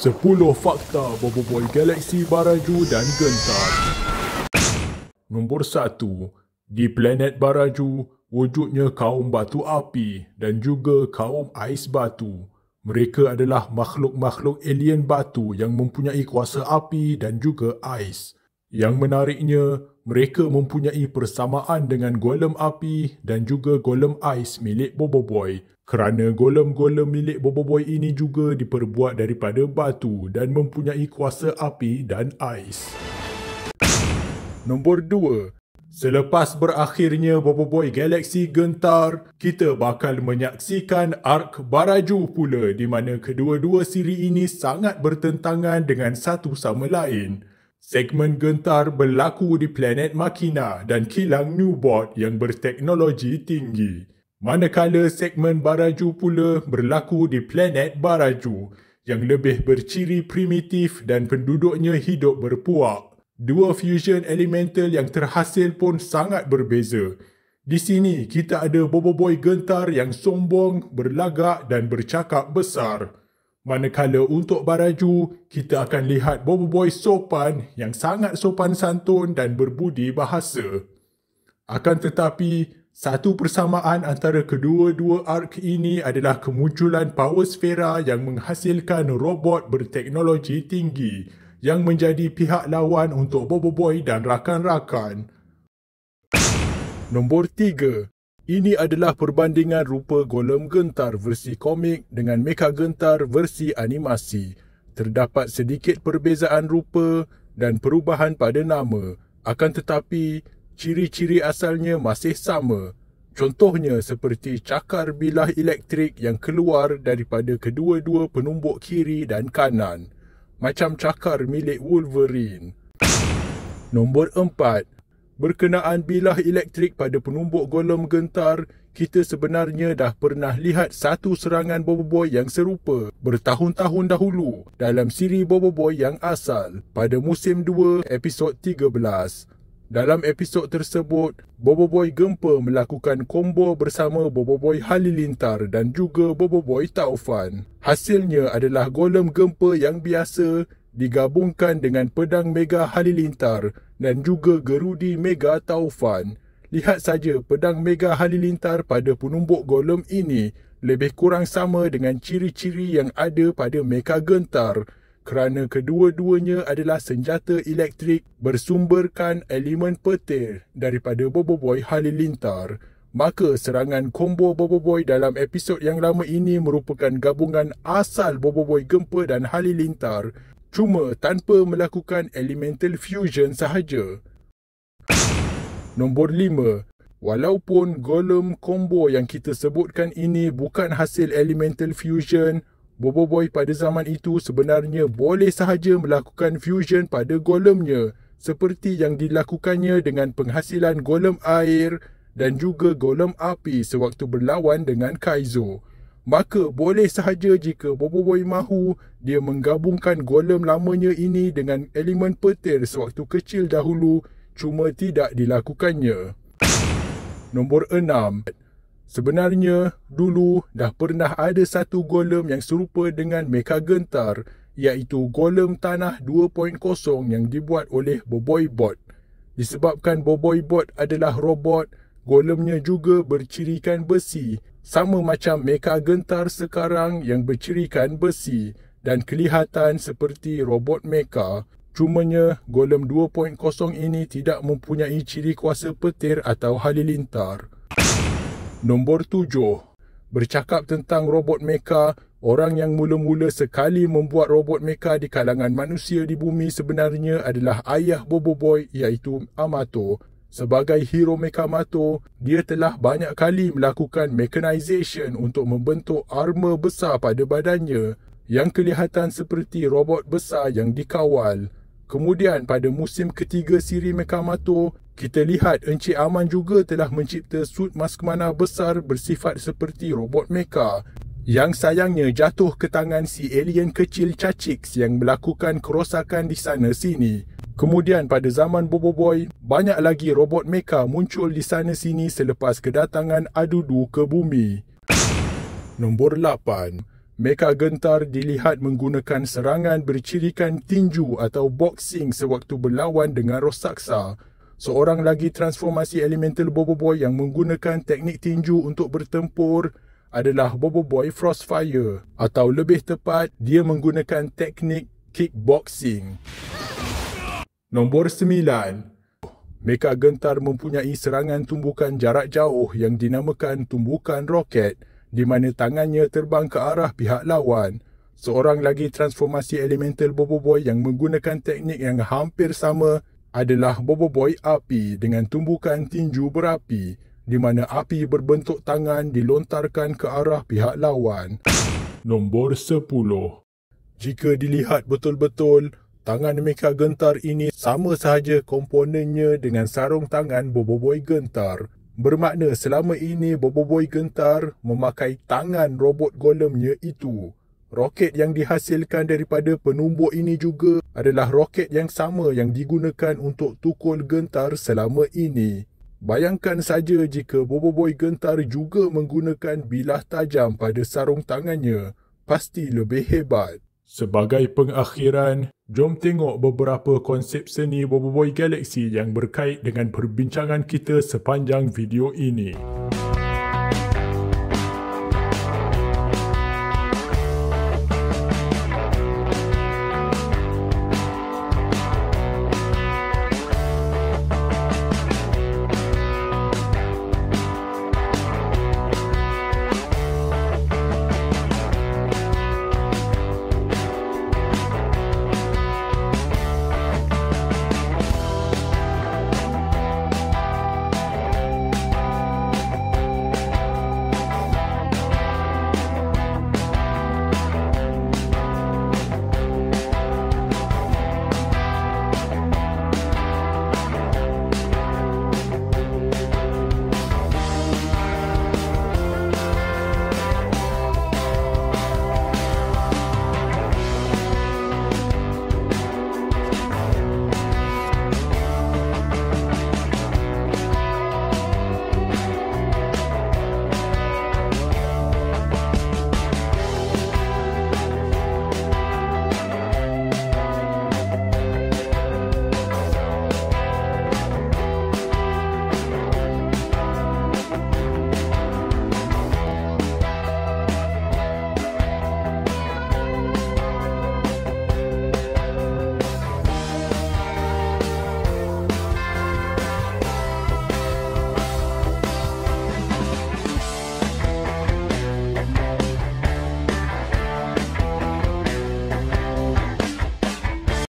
10 fakta Boboiboy Galaksi Baraju dan Gentar. Nombor 1. Di planet Baraju, wujudnya kaum batu api dan juga kaum ais batu. Mereka adalah makhluk-makhluk alien batu yang mempunyai kuasa api dan juga ais. Yang menariknya, mereka mempunyai persamaan dengan golem api dan juga golem ais milik Boboiboy. Kerana golem-golem milik Boboiboy ini juga diperbuat daripada batu dan mempunyai kuasa api dan ais. Nombor 2. Selepas berakhirnya Boboiboy Galaksi Gentar, kita bakal menyaksikan arc Baraju pula di mana kedua-dua siri ini sangat bertentangan dengan satu sama lain. Segmen Gentar berlaku di planet Makina dan kilang Newbot yang berteknologi tinggi. Manakala segmen Baraju pula berlaku di planet Baraju yang lebih berciri primitif dan penduduknya hidup berpuak. Dua fusion elemental yang terhasil pun sangat berbeza. Di sini kita ada Boboiboy Gentar yang sombong, berlagak dan bercakap besar. Manakala untuk Baraju, kita akan lihat Boboiboy sopan yang sangat sopan santun dan berbudi bahasa. Akan tetapi, satu persamaan antara kedua-dua arc ini adalah kemunculan Power Sfera yang menghasilkan robot berteknologi tinggi yang menjadi pihak lawan untuk Boboiboy dan rakan-rakan. Nombor 3. Ini adalah perbandingan rupa Golem Gentar versi komik dengan Mecha Gentar versi animasi. Terdapat sedikit perbezaan rupa dan perubahan pada nama. Akan tetapi, ciri-ciri asalnya masih sama. Contohnya seperti cakar bilah elektrik yang keluar daripada kedua-dua penumbuk kiri dan kanan. Macam cakar milik Wolverine. Nombor 4. Berkenaan bilah elektrik pada penumbuk Golem Gentar, kita sebenarnya dah pernah lihat satu serangan Boboiboy yang serupa bertahun-tahun dahulu dalam siri Boboiboy yang asal pada musim 2 episod 13. Dalam episod tersebut, Boboiboy Gempa melakukan combo bersama Boboiboy Halilintar dan juga Boboiboy Taufan. Hasilnya adalah Golem Gempa yang biasa digabungkan dengan pedang Mega Halilintar dan juga gerudi Mega Taufan. Lihat saja pedang Mega Halilintar pada penumbuk golem ini lebih kurang sama dengan ciri-ciri yang ada pada Mecha Gentar kerana kedua-duanya adalah senjata elektrik bersumberkan elemen petir daripada Boboiboy Halilintar. Maka serangan combo Boboiboy dalam episod yang lama ini merupakan gabungan asal Boboiboy Gempa dan Halilintar, cuma tanpa melakukan elemental fusion sahaja. Nombor 5. Walaupun golem combo yang kita sebutkan ini bukan hasil elemental fusion, Boboiboy pada zaman itu sebenarnya boleh sahaja melakukan fusion pada golemnya seperti yang dilakukannya dengan penghasilan golem air dan juga golem api sewaktu berlawan dengan Kaizo. Maka boleh sahaja jika Boboiboy mahu dia menggabungkan golem lamanya ini dengan elemen petir sewaktu kecil dahulu, cuma tidak dilakukannya. Nombor 6. Sebenarnya, dulu dah pernah ada satu golem yang serupa dengan Mecha Gentar, iaitu golem tanah 2.0 yang dibuat oleh Boboibot. Disebabkan Boboibot adalah robot, golemnya juga bercirikan besi, sama macam Mecha Gentar sekarang yang bercirikan besi dan kelihatan seperti robot mecha. Cumanya, golem 2.0 ini tidak mempunyai ciri kuasa petir atau halilintar. Nombor 7. Bercakap tentang robot mecha, orang yang mula-mula sekali membuat robot mecha di kalangan manusia di bumi sebenarnya adalah ayah Boboiboy iaitu Amato. Sebagai hero Mechamato, dia telah banyak kali melakukan mechanization untuk membentuk armor besar pada badannya yang kelihatan seperti robot besar yang dikawal. Kemudian pada musim ketiga siri Mechamato, kita lihat Encik Aman juga telah mencipta sut maskmana besar bersifat seperti robot mecha yang sayangnya jatuh ke tangan si alien kecil Chachix yang melakukan kerosakan di sana sini. Kemudian pada zaman Boboiboy, banyak lagi robot mecha muncul di sana sini selepas kedatangan Adudu ke bumi. Nombor 8. Mecha Gentar dilihat menggunakan serangan bercirikan tinju atau boxing sewaktu berlawan dengan raksasa. Seorang lagi transformasi elemental Boboiboy yang menggunakan teknik tinju untuk bertempur adalah Boboiboy Frostfire, atau lebih tepat, dia menggunakan teknik kickboxing. Nombor 9. Mecha Gentar mempunyai serangan tumbukan jarak jauh yang dinamakan tumbukan roket, di mana tangannya terbang ke arah pihak lawan. Seorang lagi transformasi elemental Boboiboy yang menggunakan teknik yang hampir sama adalah Boboiboy Api dengan tumbukan tinju berapi, di mana api berbentuk tangan dilontarkan ke arah pihak lawan. Nombor 10. Jika dilihat betul-betul, tangan Mecha Gentar ini sama sahaja komponennya dengan sarung tangan Boboiboy Gentar. Bermakna selama ini Boboiboy Gentar memakai tangan robot golemnya itu. Roket yang dihasilkan daripada penumbuk ini juga adalah roket yang sama yang digunakan untuk tukul Gentar selama ini. Bayangkan saja jika Boboiboy Gentar juga menggunakan bilah tajam pada sarung tangannya. Pasti lebih hebat. Sebagai pengakhiran, jom tengok beberapa konsep seni Boboiboy Galaxy yang berkait dengan perbincangan kita sepanjang video ini.